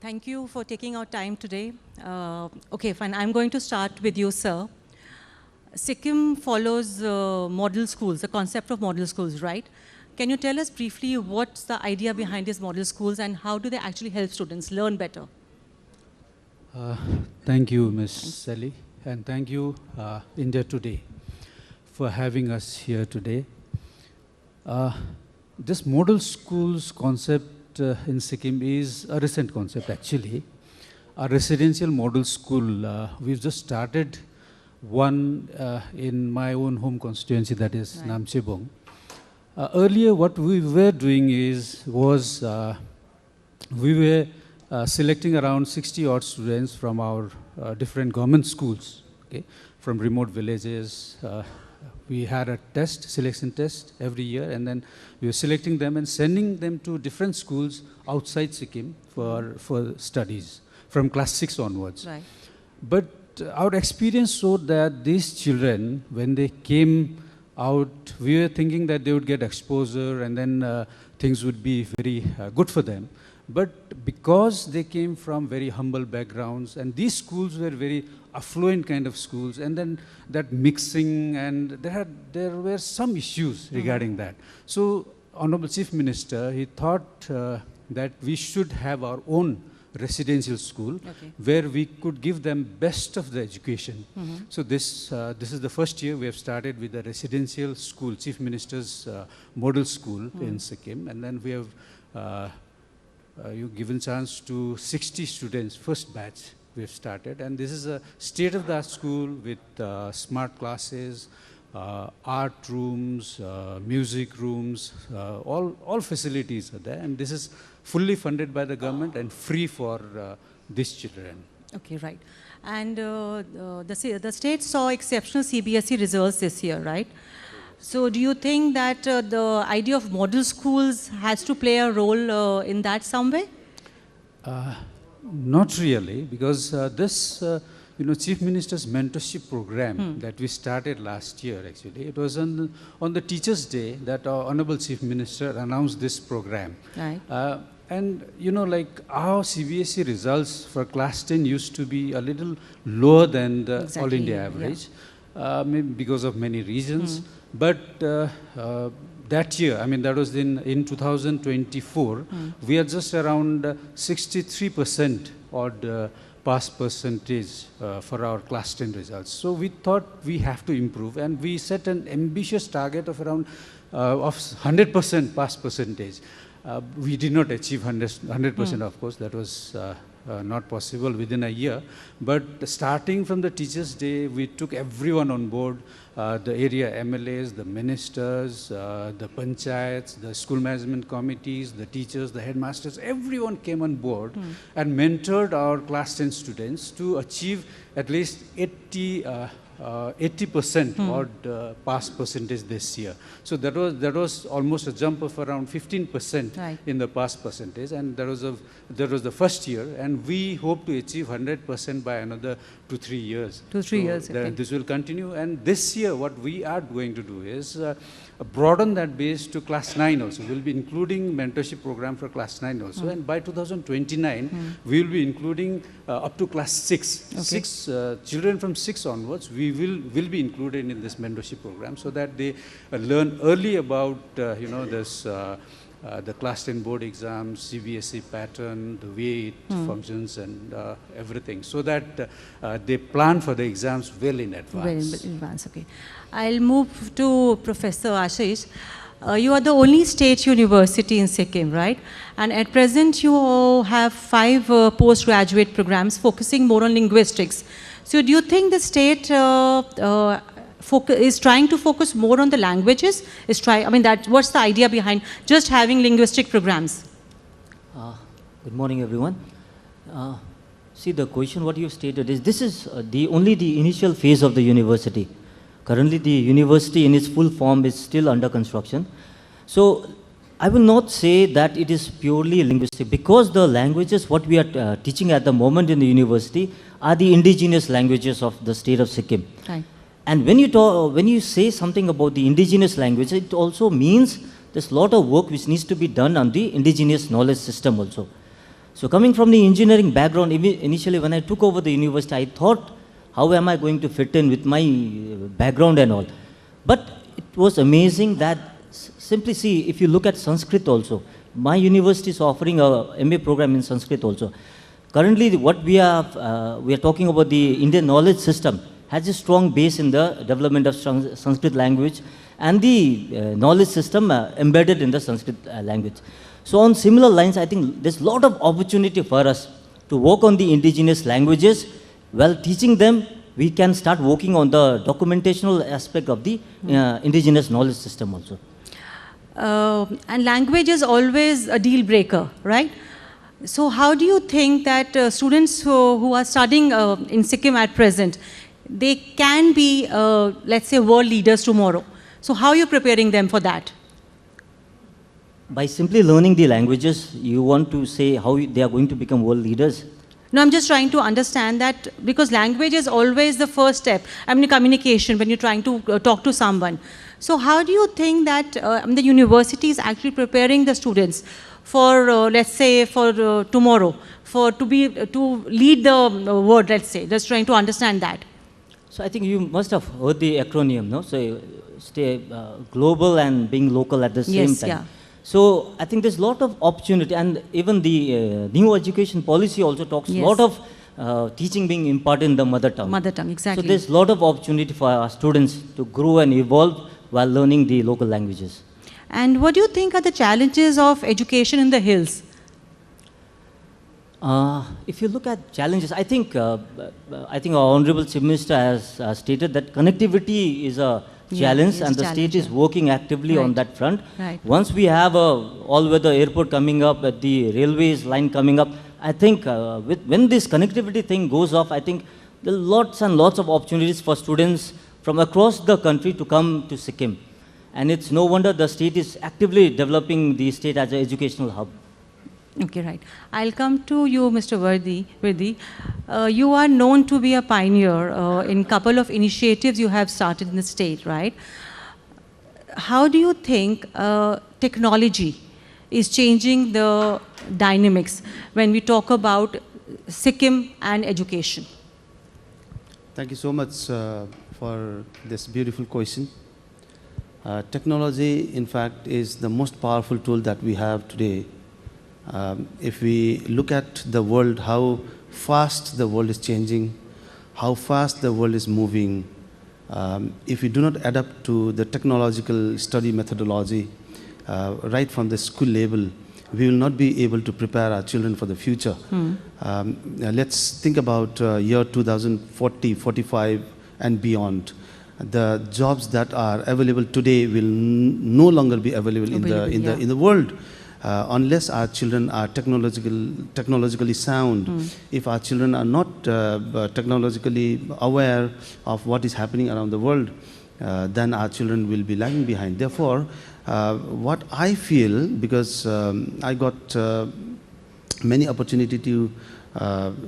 Thank you for taking our time today. Okay, fine. I'm going to start with you, sir. Sikkim follows model schools, the concept of model schools, right? Can you tell us briefly what's the idea behind these model schools and how do they actually help students learn better? Thank you, Ms. Sally, and thank you, India Today, for having us here today. This model schools concept in Sikkim is a recent concept, actually. A residential model school, we've just started one in my own home constituency, that is right. Namchebong. Earlier, what we were doing was we were selecting around 60 odd students from our different government schools, okay, from remote villages. We had a selection test every year, and then we were selecting them and sending them to different schools outside Sikkim for studies from class 6 onwards. Right. But our experience showed that these children, when they came out, we were thinking that they would get exposure and then things would be very good for them. But because they came from very humble backgrounds, and these schools were very affluent kind of schools, and then that mixing, and there were some issues regarding that. So Honorable Chief Minister, he thought that we should have our own residential school, okay, where we could give them best of the education. So this is the first year we have started with a residential school, Chief Minister's model school in Sikkim, and then we have you've given chance to 60 students, first batch we have started, and this is a state-of-the-art school with smart classes, art rooms, music rooms, all facilities are there, and this is fully funded by the government and free for these children. Okay, right. And the state saw exceptional CBSE results this year, right? So do you think that the idea of model schools has to play a role in that some way? Not really, because this Chief Minister's mentorship program that we started last year, actually, it was on the Teachers' Day that our Honorable Chief Minister announced this program. Right. And like our CBSE results for class 10 used to be a little lower than the All India average, maybe because of many reasons. But that year, I mean, that was in 2024, we are just around 63% odd pass percentage for our class 10 results. So we thought we have to improve, and we set an ambitious target of around of 100% pass percentage. We did not achieve 100%, of course. That was not possible within a year. But starting from the Teachers' Day, we took everyone on board, the area MLAs, the ministers, the panchayats, the school management committees, the teachers, the headmasters, everyone came on board and mentored our class 10 students to achieve at least 80% odd pass percentage this year. So that was almost a jump of around 15% in the pass percentage, and that was the first year, and we hope to achieve 100% by another 2-3 years. 2-3 years. Okay. This will continue, and this year what we are going to do is broaden that base to class 9 also. We'll be including mentorship program for class 9 also, and by 2029 we will be including up to class 6. Okay. Children from 6 onwards we will be included in this mentorship program, so that they learn early about this the class 10 board exams, CBSE pattern, the way it functions, and everything, so that they plan for the exams well in advance. Well in advance, okay. I'll move to Professor Ashish. You are the only state university in Sikkim, right? And at present you have 5 postgraduate programs focusing more on linguistics. So do you think the state is trying to focus more on the languages? What's the idea behind just having linguistic programs? Good morning, everyone. See, the question what you stated is, this is only the initial phase of the university. Currently, the university in its full form is still under construction. So, I will not say that it is purely linguistic, because the languages what we are teaching at the moment in the university are the indigenous languages of the state of Sikkim. Right. And when you say something about the indigenous language, it also means there's a lot of work which needs to be done on the indigenous knowledge system also. So coming from the engineering background, initially when I took over the university, I thought, how am I going to fit in with my background and all? But it was amazing that simply see, if you look at Sanskrit also, my university is offering a MA program in Sanskrit also. Currently, what we are talking about, the Indian knowledge system has a strong base in the development of Sanskrit language and the knowledge system embedded in the Sanskrit language. So on similar lines, I think there's a lot of opportunity for us to work on the indigenous languages. While teaching them, we can start working on the documentational aspect of the indigenous knowledge system also. And language is always a deal breaker, right? So how do you think that students who are studying in Sikkim at present, they can be, let's say, world leaders tomorrow? So how are you preparing them for that? By simply learning the languages, you want to say how they are going to become world leaders? No, I'm just trying to understand that because language is always the first step. I mean, communication when you're trying to talk to someone. So how do you think that the university is actually preparing the students for, let's say, for tomorrow, to lead the world, let's say, just trying to understand that? So I think you must have heard the acronym, no? So stay global and being local at the same Yes, time. yeah. So I think there's a lot of opportunity, and even the new education policy also talks a Yes. lot of teaching being imparted in the mother tongue. Mother tongue, exactly. So there's a lot of opportunity for our students to grow and evolve while learning the local languages. And what do you think are the challenges of education in the hills? If you look at challenges, I think our Honorable Chief Minister has stated that connectivity is a challenge, it's a and the challenge, state is yeah. working actively on Right. that front. Right. Once we have a all-weather airport coming up, the railways line coming up, I think when this connectivity thing goes off, I think there are lots and lots of opportunities for students from across the country to come to Sikkim. And it's no wonder the state is actively developing the state as an educational hub. Okay, right. I'll come to you, Mr. Virdi. You are known to be a pioneer in a couple of initiatives you have started in the state, right? How do you think technology is changing the dynamics when we talk about Sikkim and education? Thank you so much for this beautiful question. Technology, in fact, is the most powerful tool that we have today. If we look at the world, how fast the world is changing, how fast the world is moving, if we do not adapt to the technological study methodology right from the school level, we will not be able to prepare our children for the future. Let's think about year 2040, 45 and beyond. The jobs that are available today will no longer be available in the world. Unless our children are technologically sound, if our children are not technologically aware of what is happening around the world, then our children will be lagging behind. Therefore, what I feel, because I got many opportunity to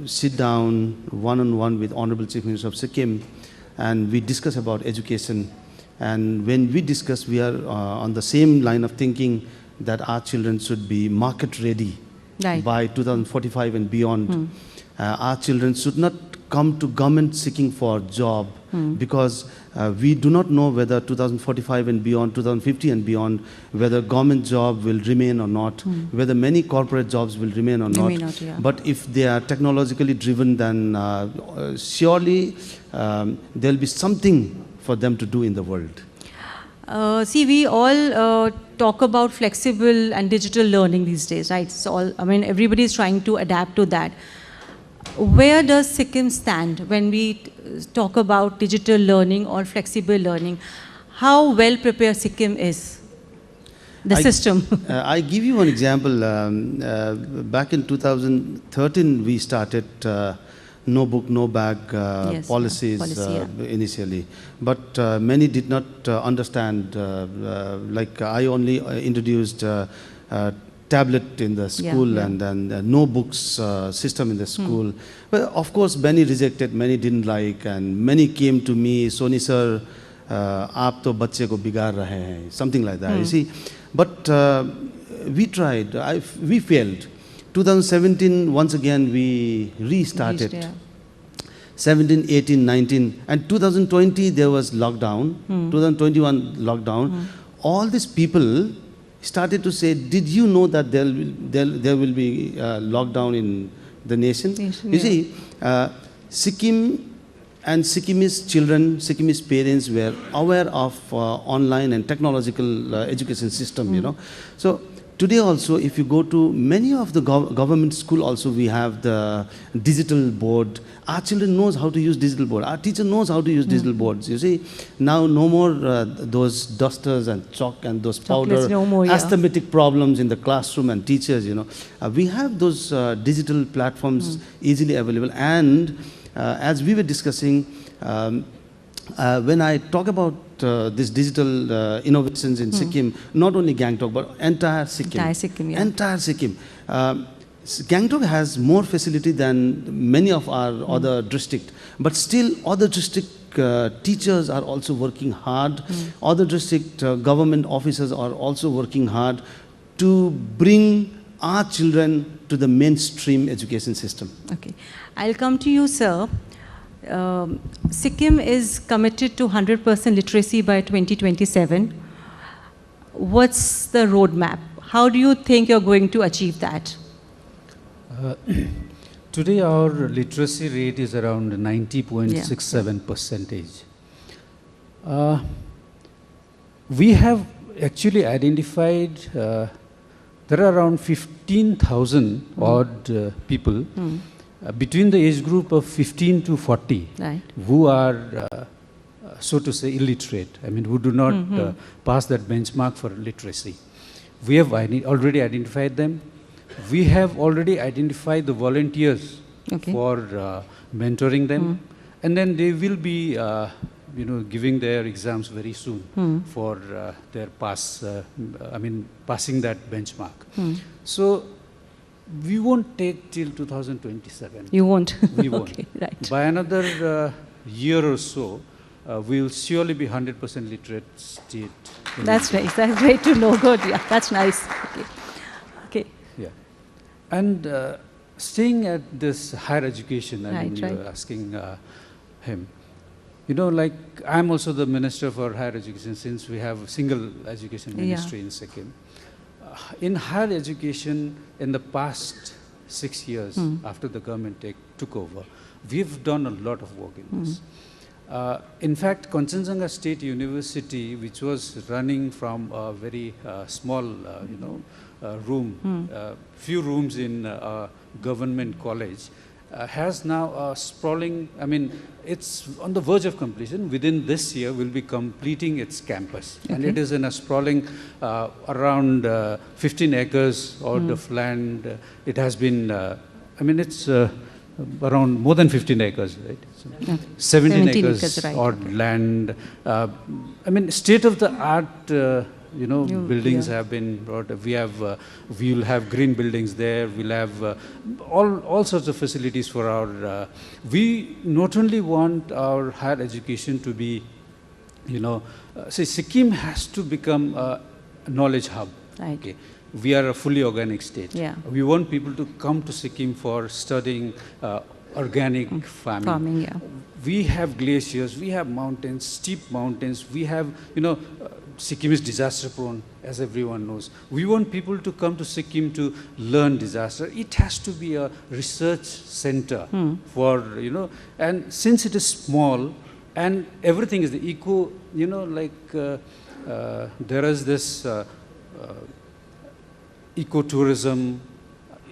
sit down one-on-one with Honorable Chief Minister of Sikkim, and we discuss about education. And when we discuss, we are on the same line of thinking that our children should be market ready by 2045 and beyond. Our children should not come to government seeking for job because we do not know whether 2045 and beyond, 2050 and beyond, whether government job will remain or not, whether many corporate jobs will remain or not. But if they are technologically driven, then surely there will be something for them to do in the world. See, we all talk about flexible and digital learning these days, right? So, everybody is trying to adapt to that. Where does Sikkim stand when we talk about digital learning or flexible learning? How well prepared Sikkim is, the system? I give you one example. Back in 2013, we started no book, no bag policies initially. But many did not understand. Like I only introduced tablet in the school and then no books system in the school. But of course, many rejected, many didn't like, and many came to me, Soni sir, aap to bacche ko bigar rahe hain, something like that. You see, but we tried, we failed. 2017, once again, we restarted. Yeah. 17, 18, 19, and 2020 there was lockdown, 2021 lockdown. All these people started to say, did you know that there will be lockdown in the nation? You see, Sikkim and Sikkimese children, Sikkimese parents were aware of online and technological education system, you know. So today also, if you go to many of the government school also, we have the digital board. Our children knows how to use digital board. Our teacher knows how to use digital boards. You see, now no more those dusters and chalk and those powder, no more, asthmatic problems in the classroom and teachers, you know. We have those digital platforms easily available. And as we were discussing, when I talk about this digital innovations in Sikkim, not only Gangtok, but entire Sikkim. Entire Sikkim, yeah. Entire Sikkim. Gangtok has more facility than many of our other districts, but still other district teachers are also working hard. Other district government officers are also working hard to bring our children to the mainstream education system. Okay. I'll come to you, sir. Sikkim is committed to 100% literacy by 2027. What's the roadmap? How do you think you're going to achieve that? Today our literacy rate is around 90.67%. We have actually identified there are around 15,000 odd people between the age group of 15 to 40 who are, so to say, illiterate. I mean, who do not pass that benchmark for literacy. We have already identified them. We have already identified the volunteers for mentoring them, and then they will be, giving their exams very soon for their passing that benchmark. So we won't take till 2027. You won't? We won't. Okay, right. By another year or so, we will surely be 100% literate state. That's nice. That's great to know. Good. Yeah, that's nice. Okay. Yeah. And staying at this higher education, I mean, you were asking him. You know, like, I'm also the Minister for Higher Education since we have a single education ministry in Sikkim. In higher education, in the past 6 years after the government took over, we've done a lot of work in this. In fact, Kanchenjunga State University, which was running from a very small, room, few rooms in a government college, has now a sprawling, I mean, it's on the verge of completion. Within this year, we'll be completing its campus. And it is in a sprawling around 15 acres out of land. It has been, it's around more than 15 acres, right? So 17 acres odd land. State-of-the-art buildings have been brought. We'll have green buildings there. We'll have all sorts of facilities for our. We not only want our higher education to be, Sikkim has to become a knowledge hub. Right. Okay. We are a fully organic state. Yeah. We want people to come to Sikkim for studying organic farming. Yeah. We have glaciers. We have mountains, steep mountains. We have, Sikkim is disaster prone, as everyone knows. We want people to come to Sikkim to learn disaster. It has to be a research center for, and since it is small and everything is the eco, there is this ecotourism.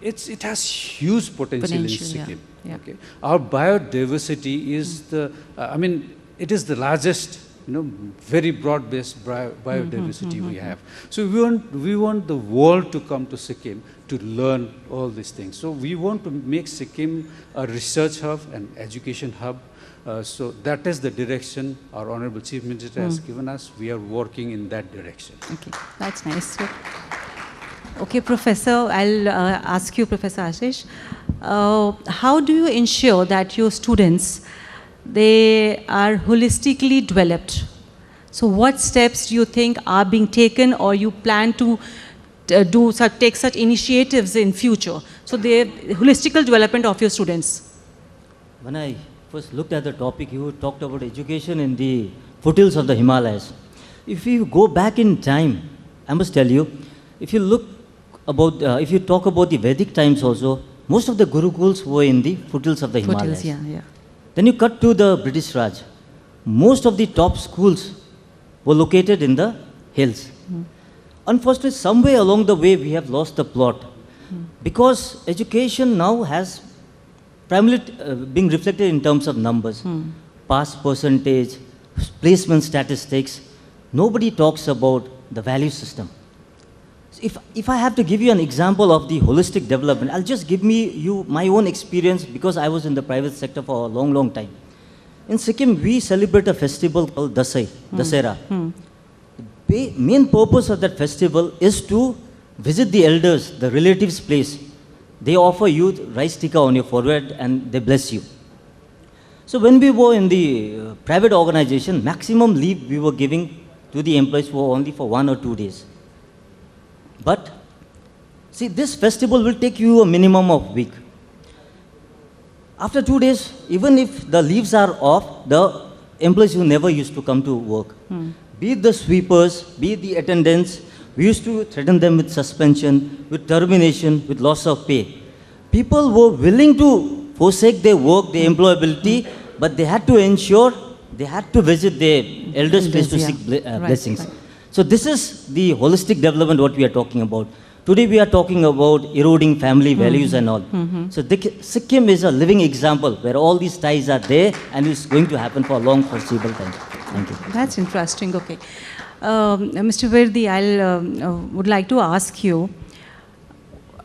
It has huge potential in Sikkim. Yeah. Okay. Our biodiversity is it is the largest, very broad-based biodiversity we have. So we want the world to come to Sikkim to learn all these things. So we want to make Sikkim a research hub, an education hub. So that is the direction our Honorable Chief Minister has given us. We are working in that direction. Okay, that's nice. Okay, Professor, I'll ask you, Professor Ashish, how do you ensure that your students, they are holistically developed? So what steps do you think are being taken or you plan to take such initiatives in future? So the holistical development of your students. When I first looked at the topic, you talked about education in the foothills of the Himalayas. If you go back in time, I must tell you, if you talk about the Vedic times also, most of the Gurukuls were in the foothills of the Himalayas. Foothills, yeah. Then you cut to the British Raj. Most of the top schools were located in the hills. Unfortunately, somewhere along the way, we have lost the plot. Because education now has primarily being reflected in terms of numbers. Pass percentage, placement statistics. Nobody talks about the value system. If I have to give you an example of the holistic development, I'll just give you my own experience because I was in the private sector for a long, long time. In Sikkim, we celebrate a festival called Dasera. The main purpose of that festival is to visit the elders, the relatives' place. They offer you rice tikka on your forehead and they bless you. So when we were in the private organization, maximum leave we were giving to the employees were only for 1 or 2 days. But, see, this festival will take you a minimum of a week. After 2 days, even if the leaves are off, the employees who never used to come to work, be it the sweepers, be it the attendants, we used to threaten them with suspension, with termination, with loss of pay. People were willing to forsake their work, their employability, but they had to ensure they had to visit their elders' place to seek blessings. Right. So this is the holistic development what we are talking about. Today we are talking about eroding family values and all. So Sikkim is a living example where all these ties are there and it's going to happen for a long foreseeable time. Thank you. That's interesting, okay. Mr. Virdi, I would like to ask you,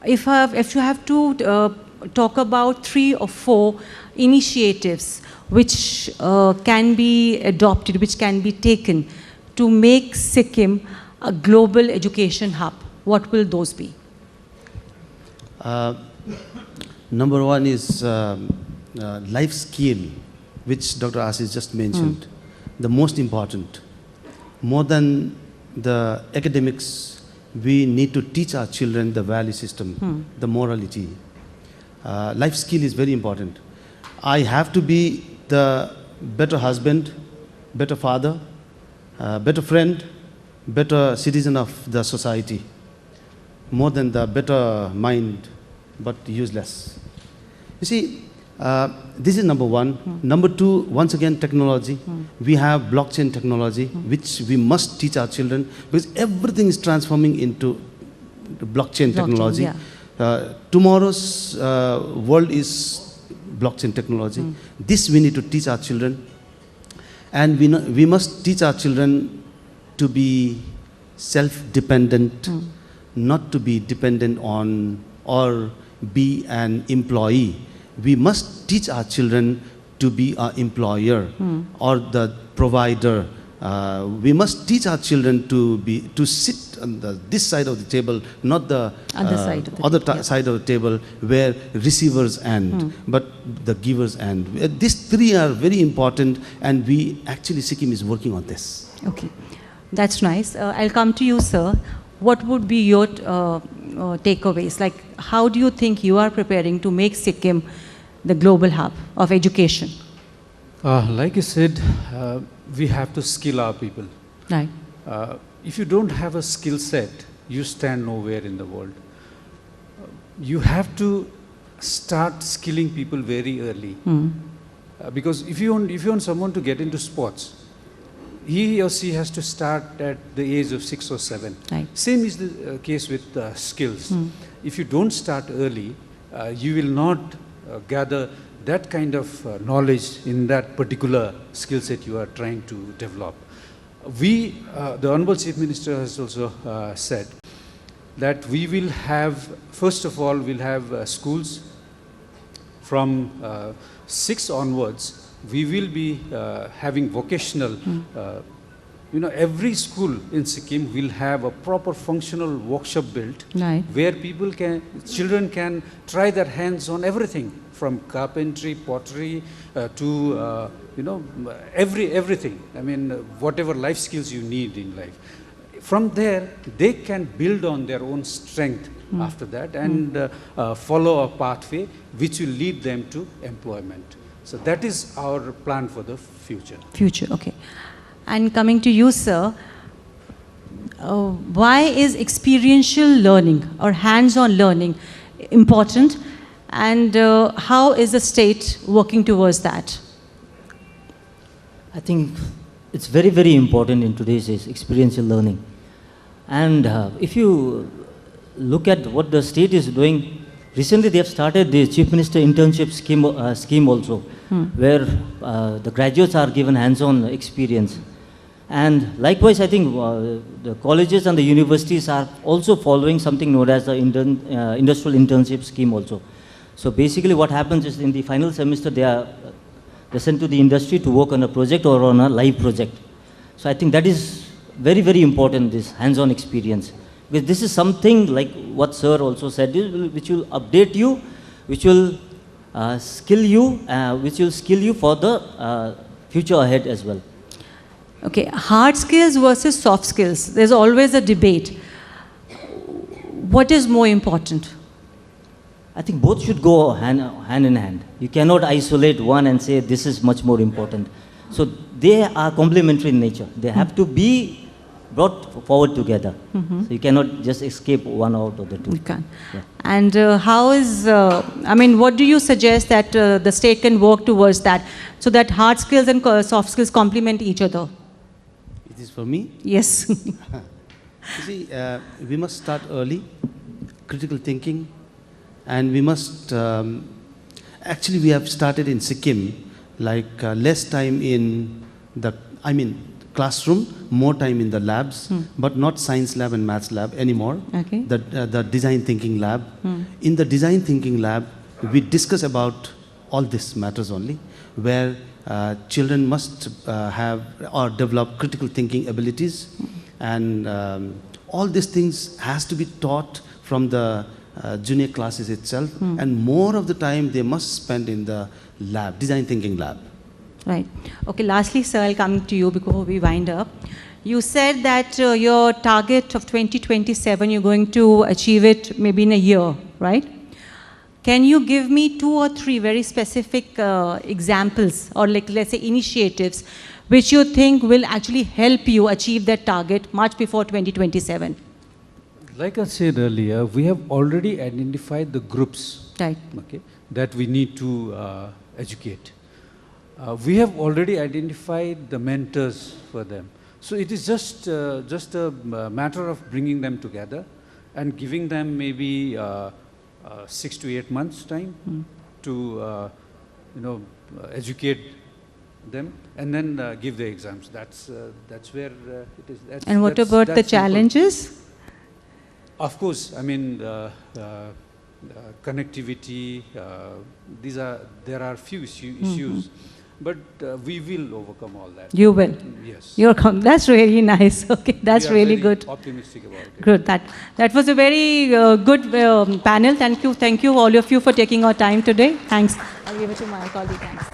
if you have to talk about 3 or 4 initiatives which can be adopted, which can be taken to make Sikkim a global education hub, what will those be? Number one is life skill, which Dr. Ashish just mentioned. The most important. More than the academics, we need to teach our children the value system, the morality. Life skill is very important. I have to be the better husband, better father, better friend, better citizen of the society. More than the better mind, but useless. You see, this is number one. Number two, once again, technology. We have blockchain technology, which we must teach our children because everything is transforming into blockchain technology. Yeah. Tomorrow's world is blockchain technology. This we need to teach our children. And we must teach our children to be self-dependent, not to be dependent on or be an employee. We must teach our children to be an employer or the provider. We must teach our children to sit on this side of the table, not the other side of the table where receivers end, but the givers end. These 3 are very important, and Sikkim is working on this. Okay, that's nice. I'll come to you, sir. What would be your takeaways? Like, how do you think you are preparing to make Sikkim the global hub of education? Like you said, we have to skill our people. Right. If you don't have a skill set, you stand nowhere in the world. You have to start skilling people very early. Because if you want someone to get into sports, he or she has to start at the age of 6 or 7. Right. Same is the case with skills. If you don't start early, you will not gather that kind of knowledge in that particular skill set you are trying to develop. The Honorable Chief Minister has also said that we will have, first of all, we'll have schools from 6 onwards. We will be having vocational, every school in Sikkim will have a proper functional workshop built, Right. where children can try their hands on everything, from carpentry, pottery, to, everything. I mean, whatever life skills you need in life. from there, they can build on their own strength after that and follow a pathway which will lead them to employment. So that is our plan for the future. Future, okay. And coming to you, sir, why is experiential learning or hands-on learning important, and how is the state working towards that? I think it's very, very important in today's age, experiential learning. And if you look at what the state is doing, recently they have started the Chief Minister Internship scheme also, where the graduates are given hands-on experience. And likewise, I think the colleges and the universities are also following something known as the industrial internship scheme also. So basically what happens is in the final semester, they're sent to the industry to work on a project or on a live project. So I think that is very, very important, this hands-on experience. Because this is something like what sir also said, which will update you, which will skill you for the future ahead as well. Okay, hard skills versus soft skills. There's always a debate. What is more important? I think both should go hand in hand. You cannot isolate one and say this is much more important. So they are complementary in nature. They have to be brought forward together. So you cannot just escape one out of the two. You can't. Yeah. And how is, I mean, what do you suggest that the state can work towards that, so that hard skills and soft skills complement each other? It is for me. Yes. You see, we must start early, critical thinking, and we must, actually we have started in Sikkim, like less time in the, classroom, more time in the labs, but not science lab and maths lab anymore. Okay. The design thinking lab. In the design thinking lab, we discuss about all these matters only, where children must have or develop critical thinking abilities, and all these things has to be taught from the junior classes itself, and more of the time they must spend in the lab, design thinking lab. Right. Okay, lastly, sir, I'll come to you before we wind up. You said that your target of 2027, you're going to achieve it maybe in a year, right? Can you give me 2 or 3 very specific examples, or like, let's say, initiatives which you think will actually help you achieve that target much before 2027? Like I said earlier, we have already identified the groups, Right. okay, that we need to educate. We have already identified the mentors for them. So it is just a matter of bringing them together and giving them maybe 6 to 8 months time to educate them and then give the exams. That's where it is. And what about the challenges? Of course, I mean, connectivity, there are few issues, but we will overcome all that. You will? Yes. That's really nice. Okay, that's We are really very good. optimistic about it. Good. That was a very good panel. Thank you all of you for taking our time today. Thanks. I'll give it to my colleague. Thanks.